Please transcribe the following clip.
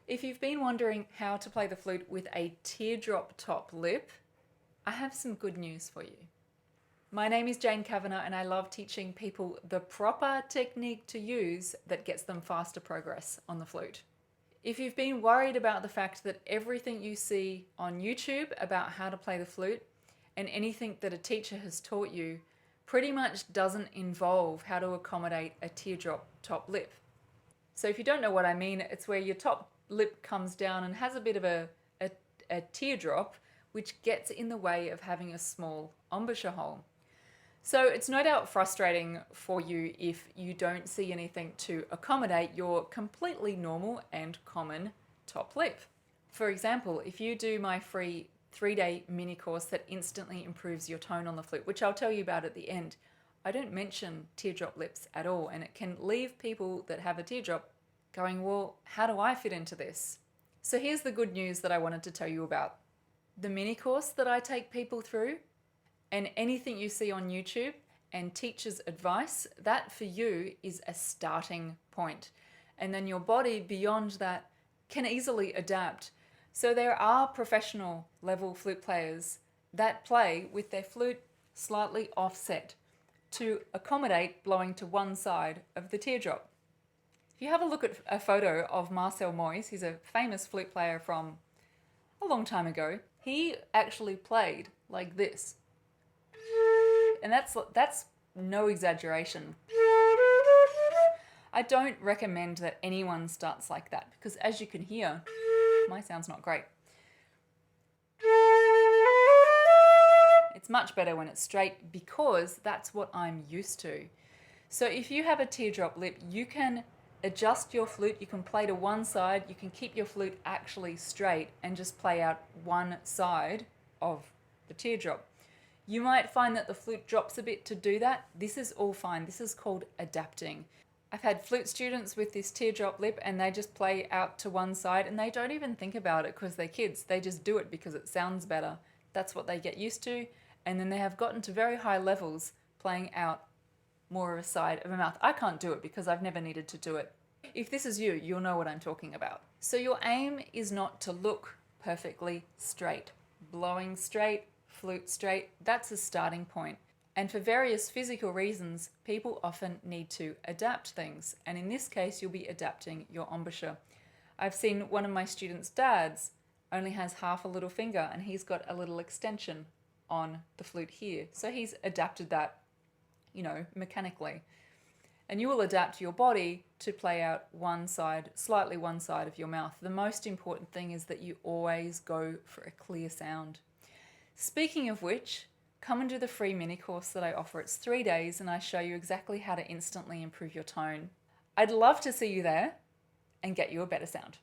If you've been wondering how to play the flute with a teardrop top lip, I have some good news for you. My name is Jane Kavanagh and I love teaching people the proper technique to use that gets them faster progress on the flute. If you've been worried about the fact that everything you see on YouTube about how to play the flute and anything that a teacher has taught you pretty much doesn't involve how to accommodate a teardrop top lip. So if you don't know what I mean, it's where your top lip comes down and has a bit of a teardrop, which gets in the way of having a small embouchure hole. So it's no doubt frustrating for you if you don't see anything to accommodate your completely normal and common top lip. For example, if you do my free 3-day mini course that instantly improves your tone on the flute, which I'll tell you about at the end, I don't mention teardrop lips at all, and it can leave people that have a teardrop going, well, how do I fit into this? So here's the good news that I wanted to tell you about. The mini course that I take people through and anything you see on YouTube and teachers' advice, that for you is a starting point. And then your body beyond that can easily adapt. So there are professional level flute players that play with their flute slightly offset to accommodate blowing to one side of the teardrop. If you have a look at a photo of Marcel Moyes, he's a famous flute player from a long time ago, he actually played like this. And that's no exaggeration. I don't recommend that anyone starts like that because, as you can hear, my sound's not great. It's much better when it's straight because that's what I'm used to. So if you have a teardrop lip, you can adjust your flute, you can play to one side, you can keep your flute actually straight and just play out one side of the teardrop. You might find that the flute drops a bit to do that. This is all fine. This is called adapting. I've had flute students with this teardrop lip and they just play out to one side and they don't even think about it because they're kids. They just do it because it sounds better. That's what they get used to. And then they have gotten to very high levels playing out more of a side of a mouth. I can't do it because I've never needed to do it. If this is you, you'll know what I'm talking about. So your aim is not to look perfectly straight. Blowing straight, flute straight, that's a starting point. And for various physical reasons, people often need to adapt things. And in this case, you'll be adapting your embouchure. I've seen one of my students' dads only has half a little finger and he's got a little extension on the flute here. So he's adapted that, mechanically. And you will adapt your body to play out one side, slightly one side of your mouth. The most important thing is that you always go for a clear sound. Speaking of which, come and do the free mini course that I offer. It's 3 days and I show you exactly how to instantly improve your tone. I'd love to see you there and get you a better sound.